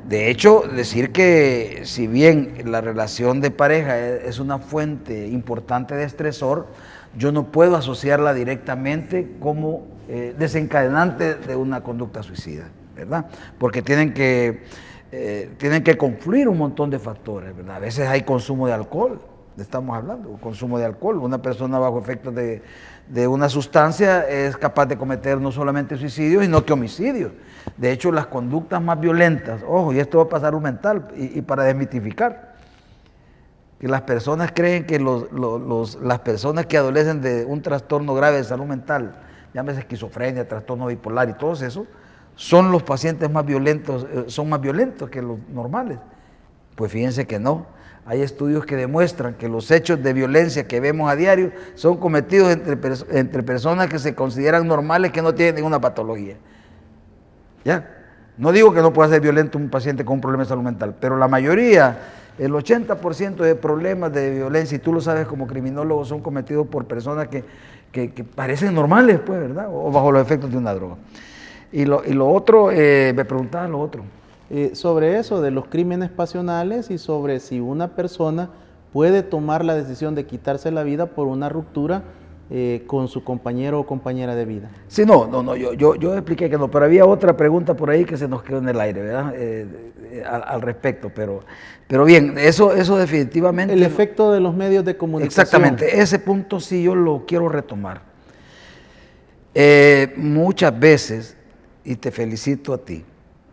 B: De hecho, decir que si bien la relación de pareja es una fuente importante de estresor, yo no puedo asociarla directamente como desencadenante de una conducta suicida, ¿verdad? Porque tienen que confluir un montón de factores, ¿verdad? A veces hay consumo de alcohol, estamos hablando, consumo de alcohol. Una persona bajo efectos de una sustancia es capaz de cometer no solamente suicidio, sino que homicidio. De hecho, las conductas más violentas, ojo, y esto va a pasar un mental, y para desmitificar, que las personas creen que las personas que adolecen de un trastorno grave de salud mental, llámese esquizofrenia, trastorno bipolar y todo eso, ¿Son los pacientes más violentos, son más violentos que los normales? Pues fíjense que no. Hay estudios que demuestran que los hechos de violencia que vemos a diario son cometidos entre personas que se consideran normales, que no tienen ninguna patología. ¿Ya? No digo que no pueda ser violento un paciente con un problema de salud mental, pero la mayoría, el 80% de problemas de violencia, y tú lo sabes como criminólogo, son cometidos por personas que parecen normales, pues, ¿verdad? O bajo los efectos de una droga. Y lo otro, me preguntaban lo otro.
A: Sobre eso de los crímenes pasionales y sobre si una persona puede tomar la decisión de quitarse la vida por una ruptura con su compañero o compañera de vida.
B: Sí, yo expliqué que no, pero había otra pregunta por ahí que se nos quedó en el aire, ¿verdad? Al respecto, pero bien, eso definitivamente...
A: El efecto de los medios de comunicación.
B: Exactamente, ese punto sí yo lo quiero retomar. Muchas veces, y te felicito a ti,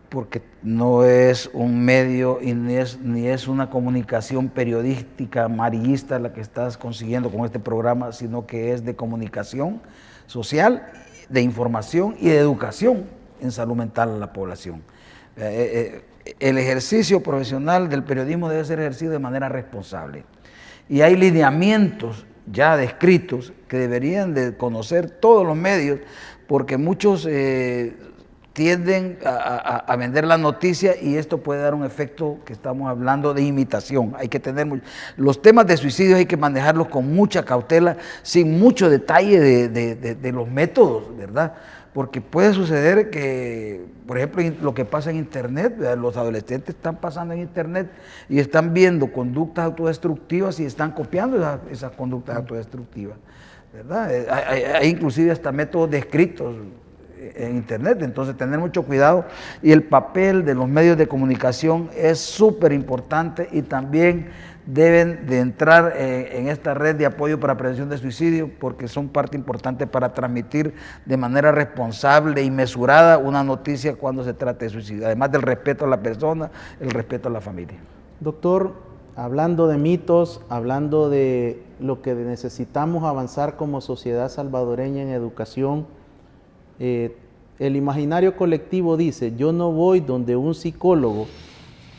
B: porque no es un medio y ni es una comunicación periodística amarillista la que estás consiguiendo con este programa, sino que es de comunicación social, de información y de educación en salud mental a la población. El ejercicio profesional del periodismo debe ser ejercido de manera responsable. Y hay lineamientos ya descritos que deberían de conocer todos los medios, porque muchos tienden a vender la noticia y esto puede dar un efecto que estamos hablando de imitación. Hay que tener los temas de suicidio hay que manejarlos con mucha cautela, sin mucho detalle de los métodos, ¿verdad? Porque puede suceder que, por ejemplo, lo que pasa en Internet, ¿verdad? Los adolescentes están pasando en Internet y están viendo conductas autodestructivas y están copiando esas conductas autodestructivas, ¿verdad? Hay inclusive hasta métodos descritos en Internet, entonces tener mucho cuidado, y el papel de los medios de comunicación es súper importante y también deben de entrar en esta red de apoyo para prevención de suicidio, porque son parte importante para transmitir de manera responsable y mesurada una noticia cuando se trata de suicidio, además del respeto a la persona, el respeto a la familia.
A: Doctor, hablando de mitos, hablando de lo que necesitamos avanzar como sociedad salvadoreña en educación, el imaginario colectivo dice: yo no voy donde un psicólogo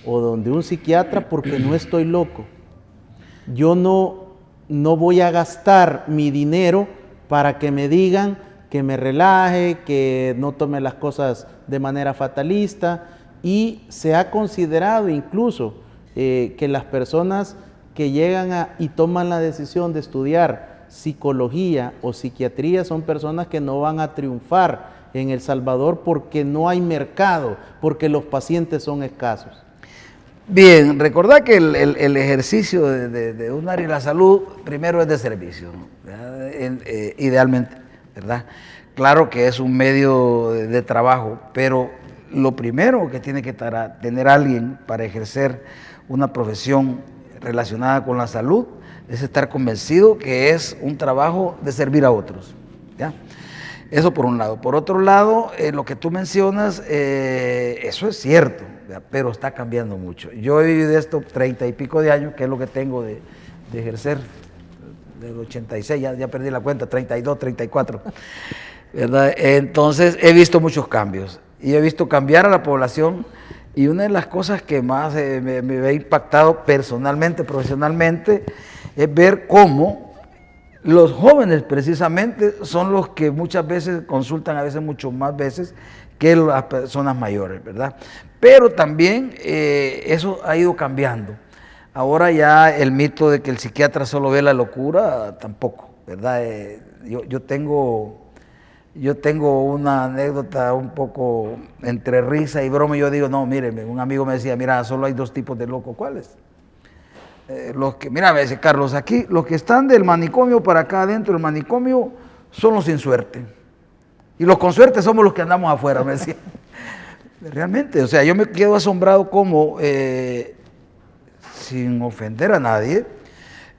A: o donde un psiquiatra porque no estoy loco. Yo no voy a gastar mi dinero para que me digan que me relaje, que no tome las cosas de manera fatalista, y se ha considerado incluso que las personas que llegan y toman la decisión de estudiar psicología o psiquiatría son personas que no van a triunfar en El Salvador porque no hay mercado, porque los pacientes son escasos.
B: Bien, recordad que el ejercicio de un área de la salud primero es de servicio, ¿no? Idealmente, ¿verdad? Claro que es un medio de trabajo, pero lo primero que tiene que tener alguien para ejercer una profesión relacionada con la salud es estar convencido que es un trabajo de servir a otros, ¿ya? Eso por un lado. Por otro lado, lo que tú mencionas, eso es cierto, ¿verdad? Pero está cambiando mucho. Yo he vivido esto 30 y pico de años, que es lo que tengo de ejercer, del 86, ya perdí la cuenta, 32, 34, ¿verdad? Entonces he visto muchos cambios y he visto cambiar a la población, y una de las cosas que más me ha impactado personalmente, profesionalmente, es ver cómo los jóvenes precisamente son los que muchas veces consultan, a veces mucho más veces que las personas mayores, ¿verdad? Pero también eso ha ido cambiando. Ahora ya el mito de que el psiquiatra solo ve la locura, tampoco, ¿verdad? Yo tengo una anécdota un poco entre risa y broma, y yo digo, no, mire, un amigo me decía, mira, solo hay dos tipos de locos. ¿Cuáles? Mira, me dice Carlos, aquí los que están del manicomio para acá adentro del manicomio son los sin suerte. Y los con suerte somos los que andamos afuera, me decía. Realmente, o sea, yo me quedo asombrado como, sin ofender a nadie,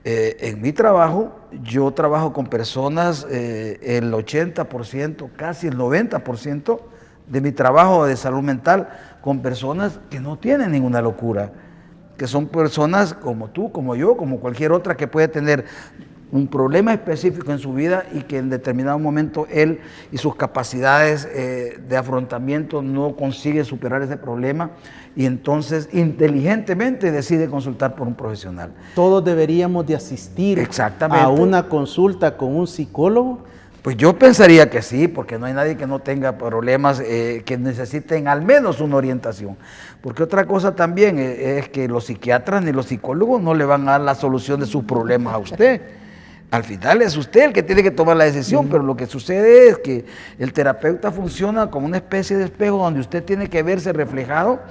B: en mi trabajo, yo trabajo con personas, el 80%, casi el 90% de mi trabajo de salud mental, con personas que no tienen ninguna locura, que son personas como tú, como yo, como cualquier otra que puede tener un problema específico en su vida y que en determinado momento él y sus capacidades de afrontamiento no consigue superar ese problema y entonces inteligentemente decide consultar por un profesional.
A: ¿Todos deberíamos de asistir
B: Exactamente
A: a una consulta con un psicólogo?
B: Pues yo pensaría que sí, porque no hay nadie que no tenga problemas que necesiten al menos una orientación. Porque otra cosa también es que los psiquiatras ni los psicólogos no le van a dar la solución de sus problemas a usted. Al final es usted el que tiene que tomar la decisión, pero lo que sucede es que el terapeuta funciona como una especie de espejo donde usted tiene que verse reflejado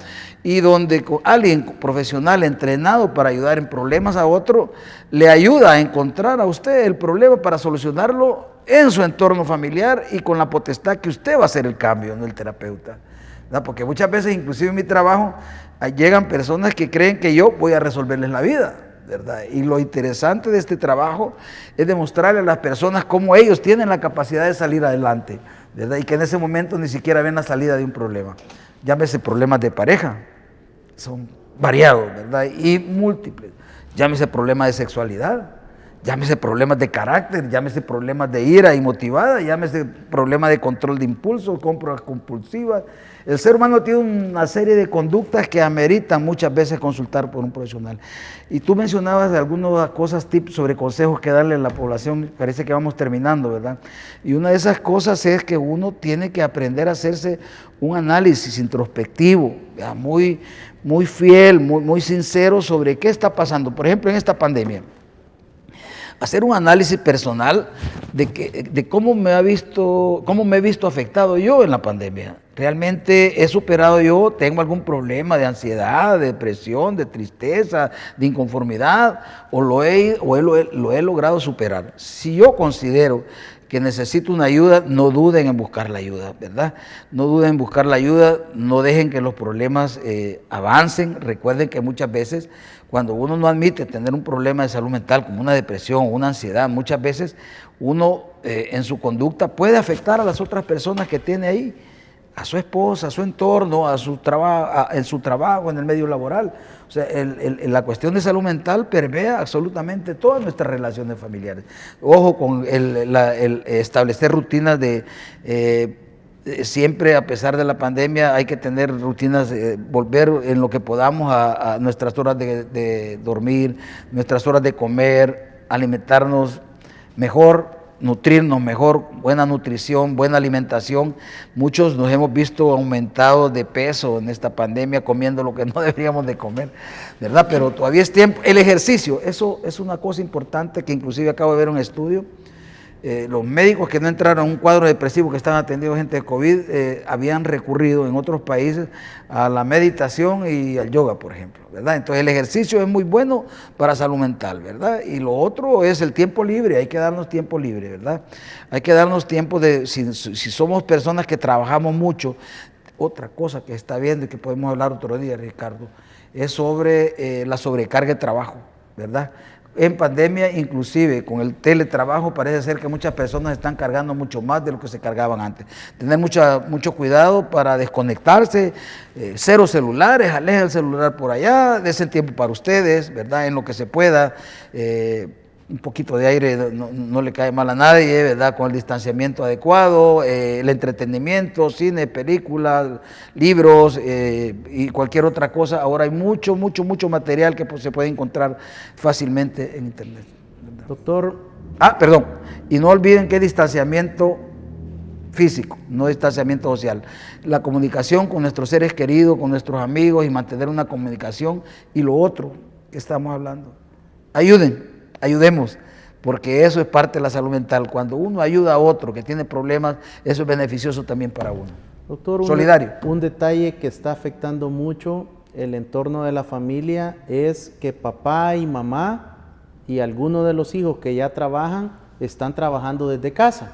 B: y donde alguien profesional entrenado para ayudar en problemas a otro le ayuda a encontrar a usted el problema para solucionarlo en su entorno familiar y con la potestad que usted va a hacer el cambio, no el terapeuta. ¿Verdad? Porque muchas veces, inclusive en mi trabajo, llegan personas que creen que yo voy a resolverles la vida, ¿verdad? Y lo interesante de este trabajo es demostrarle a las personas cómo ellos tienen la capacidad de salir adelante, ¿verdad? Y que en ese momento ni siquiera ven la salida de un problema. Llámese problemas de pareja, son variados, ¿verdad? Y múltiples. Llámese problemas de sexualidad, llámese problemas de carácter, llámese problemas de ira inmotivada, llámese problemas de control de impulsos, compras compulsivas. El ser humano tiene una serie de conductas que ameritan muchas veces consultar por un profesional. Y tú mencionabas algunas cosas, tips sobre consejos que darle a la población, parece que vamos terminando, ¿verdad? Y una de esas cosas es que uno tiene que aprender a hacerse un análisis introspectivo, ¿verdad? Muy fiel, muy sincero sobre qué está pasando. Por ejemplo, en esta pandemia. Hacer un análisis personal de cómo me he visto afectado yo en la pandemia. ¿Realmente he superado yo? ¿Tengo algún problema de ansiedad, de depresión, de tristeza, de inconformidad? ¿O lo he logrado superar? Si yo considero que necesito una ayuda, no duden en buscar la ayuda, ¿verdad? No duden en buscar la ayuda, no dejen que los problemas avancen. Recuerden que muchas veces cuando uno no admite tener un problema de salud mental como una depresión o una ansiedad, muchas veces uno en su conducta puede afectar a las otras personas que tiene ahí, a su esposa, a su entorno, en su trabajo, en el medio laboral. O sea, la cuestión de salud mental permea absolutamente todas nuestras relaciones familiares. Ojo con el establecer rutinas siempre, a pesar de la pandemia, hay que tener rutinas, volver en lo que podamos a nuestras horas de dormir, nuestras horas de comer, alimentarnos mejor, nutrirnos mejor, buena nutrición, buena alimentación. Muchos nos hemos visto aumentados de peso en esta pandemia comiendo lo que no deberíamos de comer, ¿verdad? Pero todavía es tiempo. El ejercicio, eso es una cosa importante que inclusive acabo de ver un estudio. Los médicos que no entraron en un cuadro depresivo que están atendiendo gente de COVID habían recurrido en otros países a la meditación y al yoga, por ejemplo, ¿verdad? Entonces el ejercicio es muy bueno para salud mental, ¿verdad? Y lo otro es el tiempo libre, hay que darnos tiempo libre, ¿verdad? Hay que darnos tiempo si somos personas que trabajamos mucho. Otra cosa que está viendo y que podemos hablar otro día, Ricardo, es sobre la sobrecarga de trabajo, ¿verdad? En pandemia, inclusive con el teletrabajo, parece ser que muchas personas están cargando mucho más de lo que se cargaban antes. Tener mucho cuidado para desconectarse, cero celulares, alejen el celular por allá, desen tiempo para ustedes, ¿verdad? En lo que se pueda. Un poquito de aire no le cae mal a nadie, ¿verdad? Con el distanciamiento adecuado, el entretenimiento, cine, películas, libros y cualquier otra cosa. Ahora hay mucho material que se puede encontrar fácilmente en internet, ¿verdad?
A: Doctor.
B: Perdón. Y no olviden que es distanciamiento físico, no distanciamiento social. La comunicación con nuestros seres queridos, con nuestros amigos y mantener una comunicación. Y lo otro que estamos hablando, ayudemos, porque eso es parte de la salud mental. Cuando uno ayuda a otro que tiene problemas, eso es beneficioso también para uno.
A: Doctor,
B: solidario.
A: Un detalle que está afectando mucho el entorno de la familia es que papá y mamá y algunos de los hijos que ya trabajan están trabajando desde casa.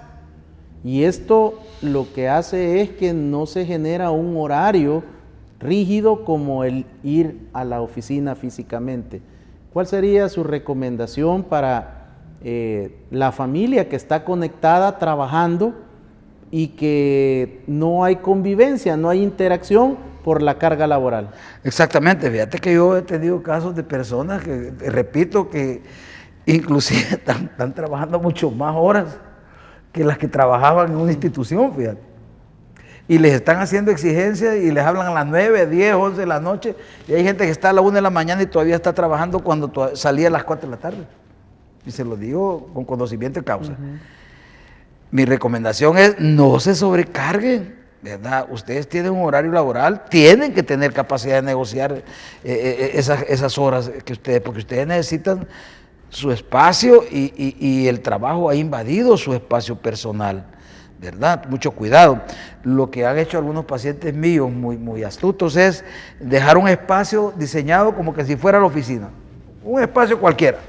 A: Y esto lo que hace es que no se genera un horario rígido como el ir a la oficina físicamente. ¿Cuál sería su recomendación para la familia que está conectada trabajando y que no hay convivencia, no hay interacción por la carga laboral?
B: Exactamente, fíjate que yo he tenido casos de personas que, repito, que inclusive están trabajando mucho más horas que las que trabajaban en una institución, fíjate. Y les están haciendo exigencias y les hablan a las 9, 10, 11 de la noche. Y hay gente que está a la 1 de la mañana y todavía está trabajando cuando salía a las 4 de la tarde. Y se lo digo con conocimiento de causa. Mi recomendación es no se sobrecarguen, ¿verdad? Ustedes tienen un horario laboral, tienen que tener capacidad de negociar esas horas que ustedes, porque ustedes necesitan su espacio y el trabajo ha invadido su espacio personal, ¿verdad? Mucho cuidado. Lo que han hecho algunos pacientes míos muy astutos es dejar un espacio diseñado como que si fuera la oficina, un espacio cualquiera.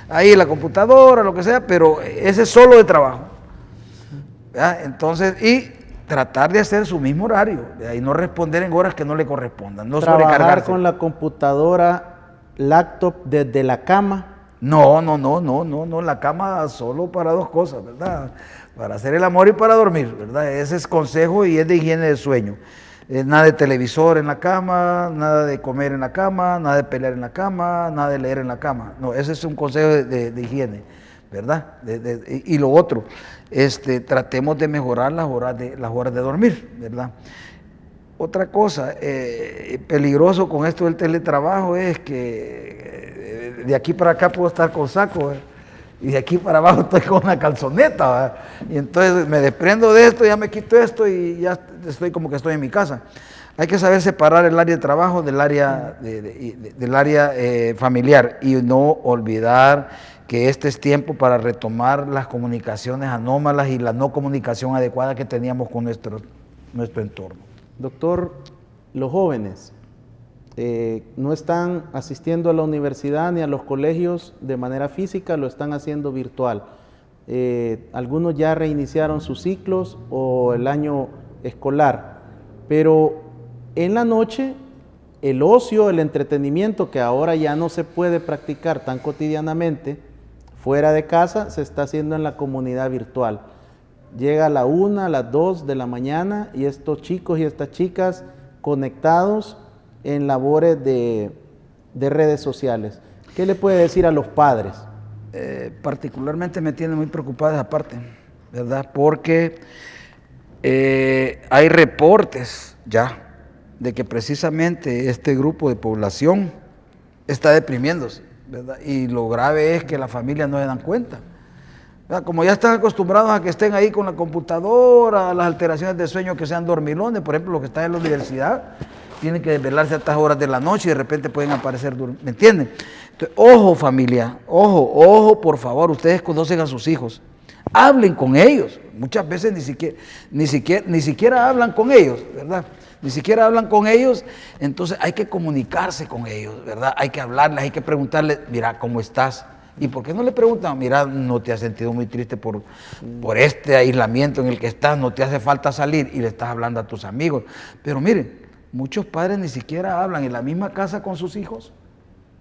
B: Ahí la computadora, lo que sea, pero ese es solo de trabajo, ¿verdad? Entonces, y tratar de hacer su mismo horario, ¿verdad? Y no responder en horas que no le correspondan, no
A: Trabajar
B: sobrecargarse.
A: con la computadora, laptop desde la cama.
B: No, la cama solo para dos cosas, ¿verdad? Para hacer el amor y para dormir, ¿verdad? Ese es consejo y es de higiene del sueño. Nada de televisor en la cama, nada de comer en la cama, nada de pelear en la cama, nada de leer en la cama. No, ese es un consejo de higiene, ¿verdad? Y lo otro, tratemos de mejorar las horas de dormir, ¿verdad? Otra cosa, peligroso con esto del teletrabajo es que de aquí para acá puedo estar con saco, y de aquí para abajo estoy con una calzoneta, ¿verdad? Y entonces me desprendo de esto, ya me quito esto y ya estoy como que estoy en mi casa. Hay que saber separar el área de trabajo del área, del área familiar y no olvidar que este es tiempo para retomar las comunicaciones anómalas y la no comunicación adecuada que teníamos con nuestro entorno.
A: Doctor, los jóvenes no están asistiendo a la universidad ni a los colegios de manera física, lo están haciendo virtual. Algunos ya reiniciaron sus ciclos o el año escolar, pero en la noche el ocio, el entretenimiento que ahora ya no se puede practicar tan cotidianamente fuera de casa, se está haciendo en la comunidad virtual. Llega a la 1, a las 2 de la mañana y estos chicos y estas chicas conectados en labores de redes sociales. ¿Qué le puede decir a los padres?
B: Particularmente me tiene muy preocupada esa parte, ¿verdad? Porque hay reportes ya de que precisamente este grupo de población está deprimiéndose, ¿verdad? Y lo grave es que las familias no se dan cuenta. Como ya están acostumbrados a que estén ahí con la computadora, las alteraciones de sueño que sean dormilones, por ejemplo, los que están en la universidad, tienen que desvelarse a estas horas de la noche y de repente pueden aparecer, ¿me entienden? Entonces, ojo familia, ojo por favor, ustedes conocen a sus hijos, hablen con ellos, muchas veces ni siquiera hablan con ellos, ¿verdad? Ni siquiera hablan con ellos, entonces hay que comunicarse con ellos, ¿verdad? Hay que hablarles, hay que preguntarles, mira, ¿cómo estás? ¿Y por qué no le preguntan, mira, no te has sentido muy triste por este aislamiento en el que estás, no te hace falta salir? Y le estás hablando a tus amigos. Pero miren, muchos padres ni siquiera hablan en la misma casa con sus hijos.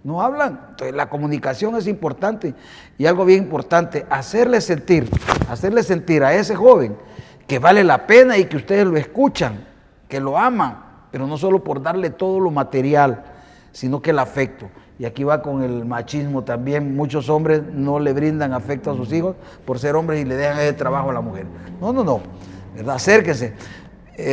B: No hablan. Entonces la comunicación es importante. Y algo bien importante, hacerle sentir a ese joven que vale la pena y que ustedes lo escuchan, que lo aman, pero no solo por darle todo lo material, sino que el afecto. Y aquí va con el machismo también, muchos hombres no le brindan afecto a sus hijos por ser hombres y le dejan ese trabajo a la mujer. No, ¿verdad? Acérquense.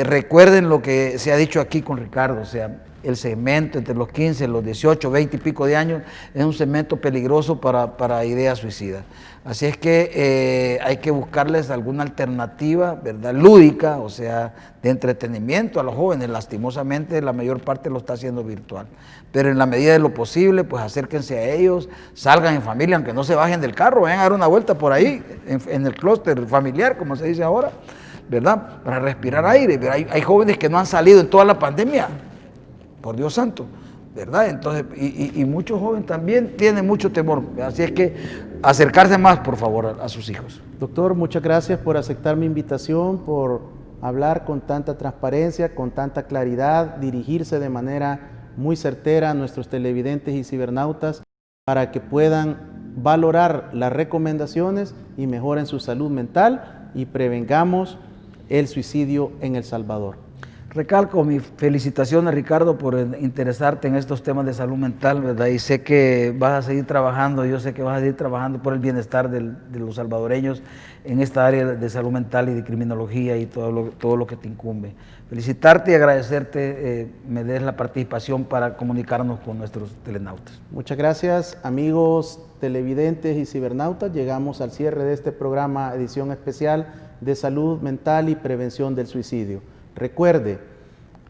B: Recuerden lo que se ha dicho aquí con Ricardo, o sea, el segmento entre los 15, los 18, 20 y pico de años es un segmento peligroso para ideas suicidas. Así es que hay que buscarles alguna alternativa, ¿verdad? Lúdica, o sea, de entretenimiento a los jóvenes. Lastimosamente la mayor parte lo está haciendo virtual. Pero en la medida de lo posible, pues acérquense a ellos, salgan en familia, aunque no se bajen del carro, vayan a dar una vuelta por ahí, en el clúster familiar, como se dice ahora, ¿verdad? Para respirar aire. Hay jóvenes que no han salido en toda la pandemia, por Dios santo, ¿verdad? Entonces, y muchos jóvenes también tienen mucho temor, así es que acercarse más, por favor, a sus hijos.
A: Doctor, muchas gracias por aceptar mi invitación, por hablar con tanta transparencia, con tanta claridad, dirigirse de manera muy certera a nuestros televidentes y cibernautas para que puedan valorar las recomendaciones y mejoren su salud mental y prevengamos el suicidio en El Salvador.
B: Recalco mis felicitaciones, Ricardo, por interesarte en estos temas de salud mental, ¿verdad? Y sé que vas a seguir trabajando, yo sé que vas a seguir trabajando por el bienestar de los salvadoreños en esta área de salud mental y de criminología y todo lo que te incumbe. Felicitarte y agradecerte, me des la participación para comunicarnos con nuestros telenautas.
A: Muchas gracias, amigos televidentes y cibernautas. Llegamos al cierre de este programa, edición especial de salud mental y prevención del suicidio. Recuerde,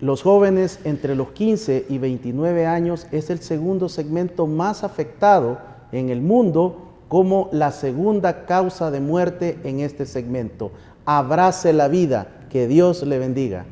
A: los jóvenes entre los 15 y 29 años es el segundo segmento más afectado en el mundo como la segunda causa de muerte en este segmento. Abrace la vida, que Dios le bendiga.